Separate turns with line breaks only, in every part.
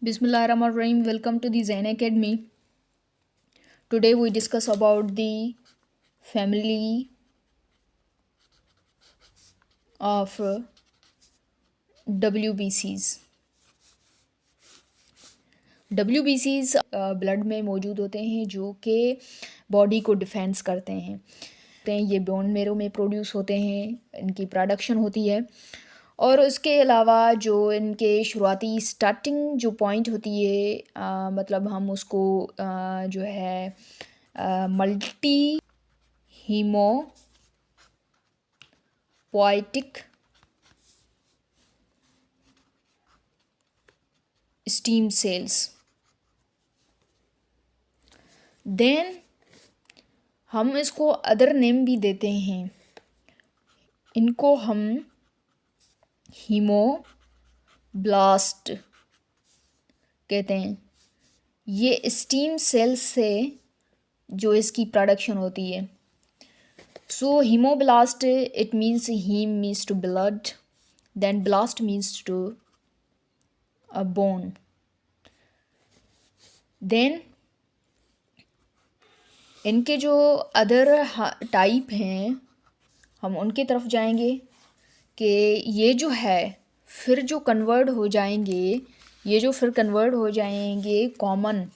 Bismillahirrahmanirrahim. Welcome to the Zen Academy. Today we discuss about the family of WBCs. WBCs blood में मौजूद होते हैं जो कि बॉडी को डिफेंस करते हैं। ये बोन मेरो में प्रोड्यूस होते हैं, इनकी प्रोडक्शन होती है। और उसके अलावा जो इनके शुरुआती स्टार्टिंग जो पॉइंट होती है मतलब हम उसको जो है multi haematopoietic stem cells. Then हम इसको अदर नेम भी देते हैं, इनको हम हीमोब्लास्ट कहते हैं। ये स्टीम सेल्स से जो इसकी प्रोडक्शन होती है। So haemoblast it means haem means to blood, then blast means to a bone. देन इनके जो अदर टाइप हैं हम उनकी तरफ जाएंगे कि ये जो है फिर जो कन्वर्ट हो जाएंगे, ये जो फिर कन्वर्ट हो जाएंगे कॉमन,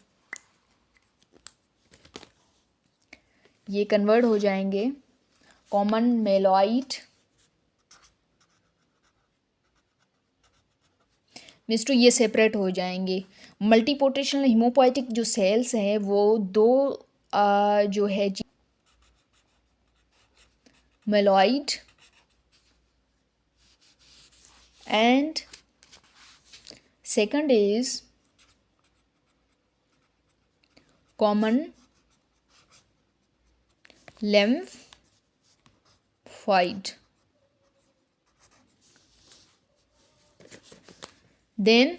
ये कन्वर्ट हो जाएंगे कॉमन मेलॉइड मीन्स टू ये सेपरेट हो जाएंगे। मल्टीपोटेशनल हीमोपोइटिक जो सेल्स हैं वो दो जो है मेलॉइड and second is common lymphoid. Then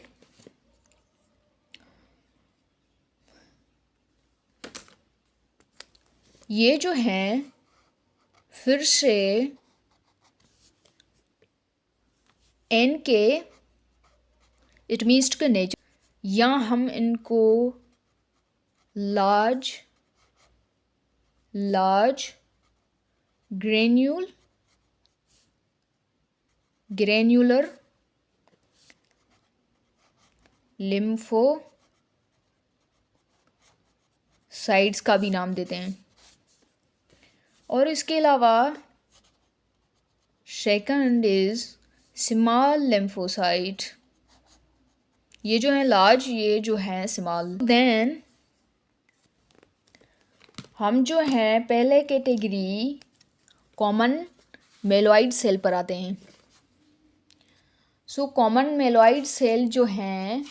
ये जो हैं फिर से एन के इट मीन्स के नेचर, या हम इनको लार्ज ग्रेन्यूलर लिम्फोसाइट्स का भी नाम देते हैं। और इसके अलावा सेकंड इज स्मॉल लिम्फोसाइट, ये जो है लार्ज, ये जो है स्मॉल। देन हम जो है पहले कैटेगरी कॉमन मेलॉइड सेल पर आते हैं। सो कॉमन मेलॉइड सेल जो हैं,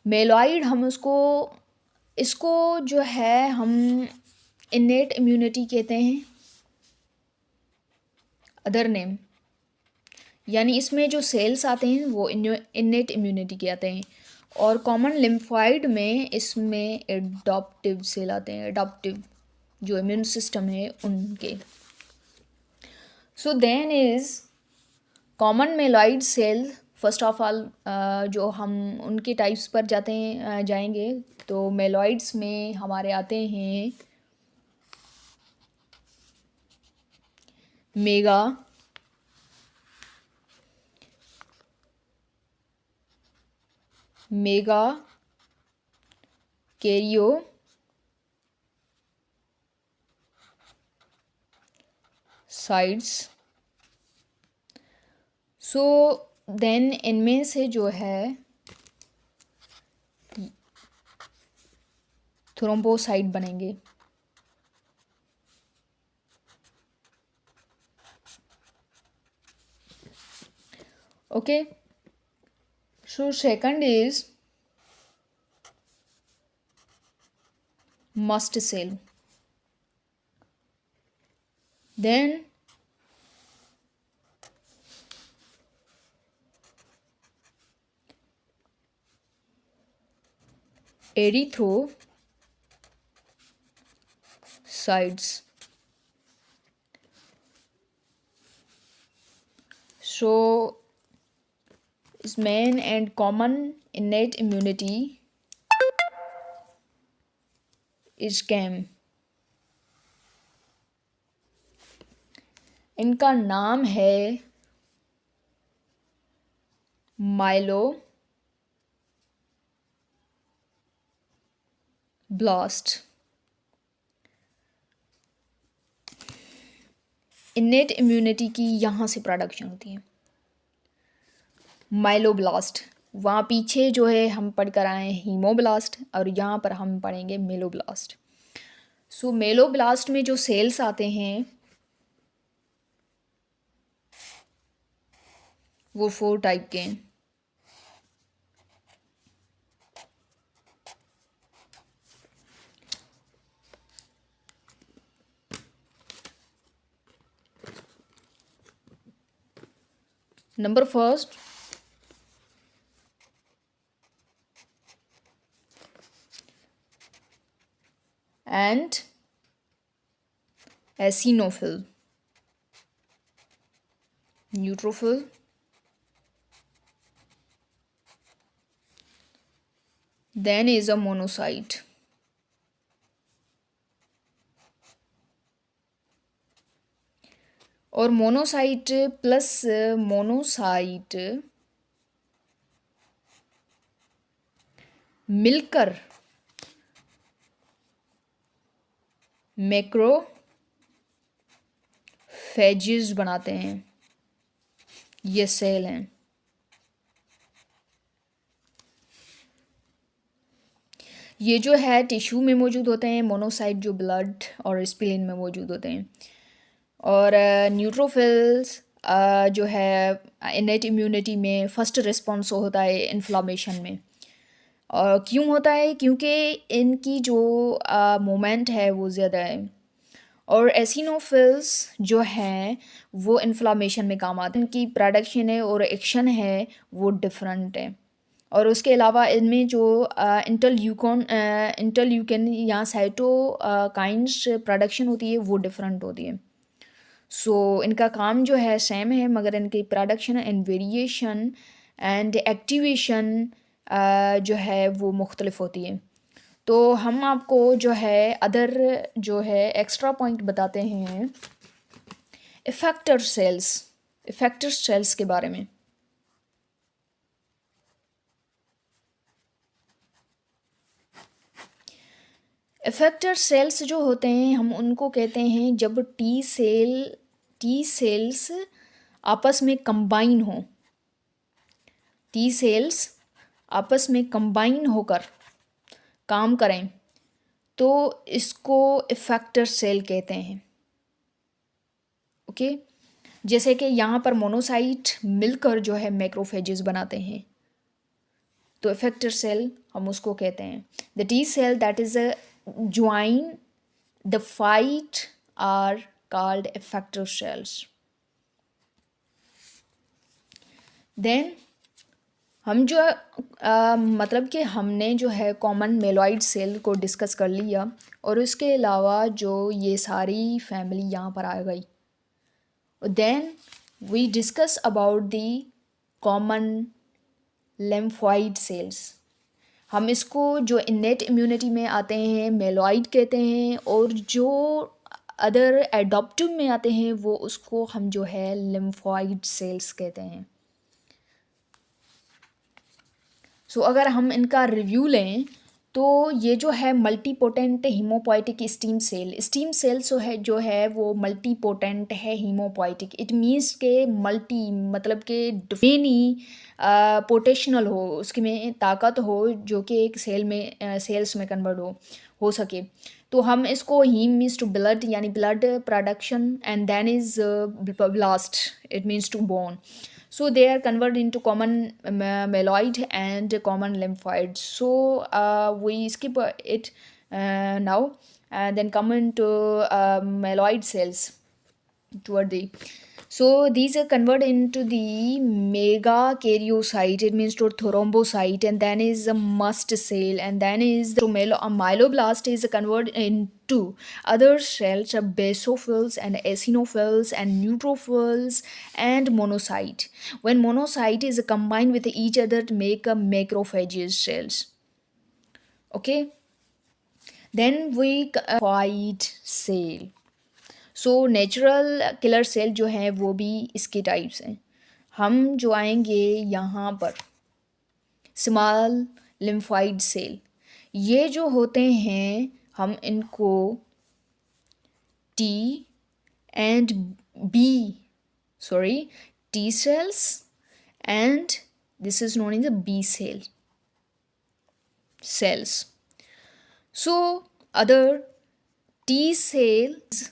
मेलॉइड हम इसको जो है हम इनेट इम्यूनिटी कहते हैं, अदर नेम, यानी इसमें जो सेल्स आते हैं वो इनेट इम्यूनिटी के आते हैं। और कॉमन लिम्फॉइड में इसमें एडॉप्टिव सेल आते हैं, एडॉप्टिव जो इम्यून सिस्टम है उनके। So then is common myeloid cell. First of all जो हम उनके टाइप्स पर जाएंगे तो मेलॉइड्स में हमारे आते हैं मेगा कैरियोसाइट्स। सो देन इनमें से जो है थ्रोम्बोसाइट बनेंगे। Okay, so second is mast cell. Then erythrocytes. So is main and common innate immunity is CAM. इनका नाम है माइलो ब्लास्ट। इनेट इम्यूनिटी की यहाँ से प्रोडक्शन होती है, माइलोब्लास्ट। वहाँ पीछे जो है हम पढ़ कर आए हैं हीमोब्लास्ट, और यहाँ पर हम पढ़ेंगे मेलोब्लास्ट। सो मेलोब्लास्ट में जो सेल्स आते हैं वो 4 टाइप के हैं। Number first, and eosinophil, neutrophil, then is a monocyte. और मोनोसाइट प्लस मोनोसाइट मिलकर मैक्रोफेजेस बनाते हैं, ये सेल हैं। ये जो है टिश्यू में मौजूद होते हैं, मोनोसाइट जो ब्लड और स्प्लीन में मौजूद होते हैं। और न्यूट्रोफिल्स जो है इनेट इम्यूनिटी में फर्स्ट रिस्पॉन्स होता है इन्फ्लामेशन में। और क्यों होता है? क्योंकि इनकी जो मोमेंट है वो ज़्यादा है। और एसिनोफिल्स जो हैं वो इन्फ्लामेशन में काम आते हैं, इनकी प्रोडक्शन है और एक्शन है वो डिफरेंट है। और उसके अलावा इनमें जो इंटरल्यूकिन या साइटोकाइन्स प्रोडक्शन होती है वो डिफरेंट होती है। सो इनका काम जो है सेम है, मगर इनकी production and variation and activation जो है वो मुख्तलिफ होती है। तो हम आपको जो है अदर जो है एक्स्ट्रा पॉइंट बताते हैं इफेक्टर सेल्स के बारे में। इफेक्टर सेल्स जो होते हैं हम उनको कहते हैं जब टी सेल्स आपस में कंबाइन हो, टी सेल्स आपस में कंबाइन होकर काम करें तो इसको इफेक्टर सेल कहते हैं। ओके, जैसे कि यहाँ पर मोनोसाइट मिलकर जो है मैक्रोफेजेस बनाते हैं, तो इफेक्टर सेल हम उसको कहते हैं। The T cell that is a join the fight are called effector cells. Then हम जो मतलब कि हमने जो है कॉमन मेलॉइड सेल को डिस्कस कर लिया, और उसके अलावा जो ये सारी फैमिली यहाँ पर आ गई। Then we discuss about the common lymphoid cells. हम इसको जो इनेट इम्यूनिटी में आते हैं मेलॉइड कहते हैं, और जो अदर एडॉप्टिव में आते हैं वो उसको हम जो है लिम्फोइड सेल्स कहते हैं। सो अगर हम इनका रिव्यू लें तो ये जो है मल्टीपोटेंट हीमोपोइटिक स्टीम सेल जो है वो मल्टीपोटेंट है हीमोपोइटिक। इट मीन्स के मल्टी मतलब के मेनी पोटेशनल हो, उसके में ताकत हो जो कि एक सेल्स में कन्वर्ट हो सके। तो हम इसको हीम मीन्स टू ब्लड, यानी blood production, and then is blast, it means to bone. So they are converted into common myeloid and common lymphoid. So we skip it now, and then come into myeloid cells toward the. So these are converted into the megakaryocyte, it means to thrombocyte, and then is a mast cell, and then is the myeloblast is converted into other cells, basophils and eosinophils and neutrophils and monocyte. When monocyte is combined with each other to make a macrophages cells. Okay, then we white cell. So natural killer cell जो हैं वो भी इसके types हैं. हम जो आएंगे यहाँ पर स्मॉल लिम्फाइड सेल, ये जो होते हैं हम इनको T and B T cells and this is known as the B cells. So other T cells,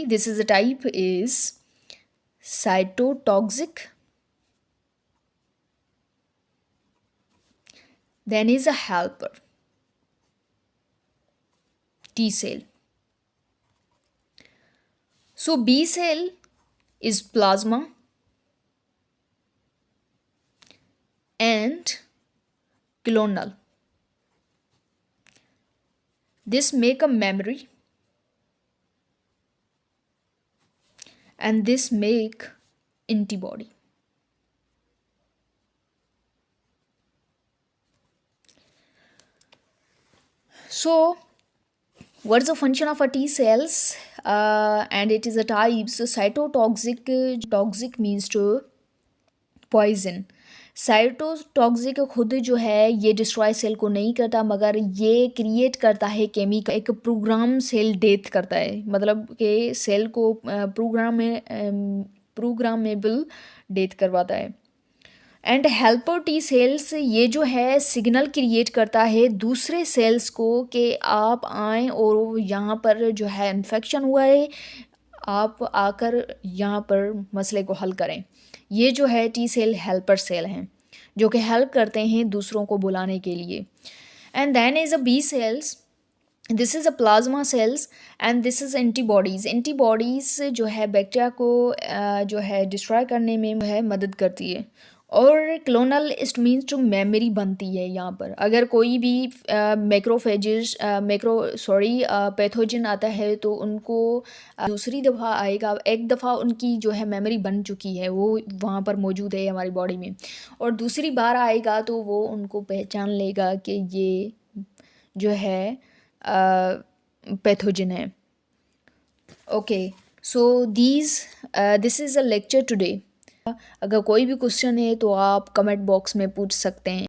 this is the type is cytotoxic. Then is a helper T cell. So B cell is plasma and clonal. This make a memory and this make antibody. So what's the function of a T cells? And it is a type. So cytotoxic, toxic means to poison. Cytotoxic खुद जो है ये destroy cell को नहीं करता, मगर ये create करता है केमिकल, एक प्रोग्राम सेल डेथ करता है, मतलब कि सेल को प्रोग्रामेबल डेथ करवाता है. एंड हेल्पर टी सेल्स ये जो है सिग्नल क्रिएट करता है दूसरे सेल्स को कि आप आएँ और यहाँ पर जो है इन्फेक्शन हुआ है, आप आकर यहाँ पर मसले को हल करें. ये जो है टी सेल हेल्पर सेल हैं जो कि हेल्प करते हैं दूसरों को बुलाने के लिए. And then is a B cells, this is a plasma cells and this is antibodies. Antibodies जो है बैक्टीरिया को जो है डिस्ट्रॉय करने में है मदद करती है. और clonal it means to memory बनती है यहाँ पर. अगर कोई भी मैक्रोफेजेस पैथोजन आता है तो उनको दूसरी दफ़ा आएगा, एक दफ़ा उनकी जो है मेमोरी बन चुकी है वो वहाँ पर मौजूद है हमारी बॉडी में, और दूसरी बार आएगा तो वो उनको पहचान लेगा कि ये जो है पैथोजन है. Okay, so this is a lecture today. अगर कोई भी क्वेश्चन है तो आप कमेंट बॉक्स में पूछ सकते हैं.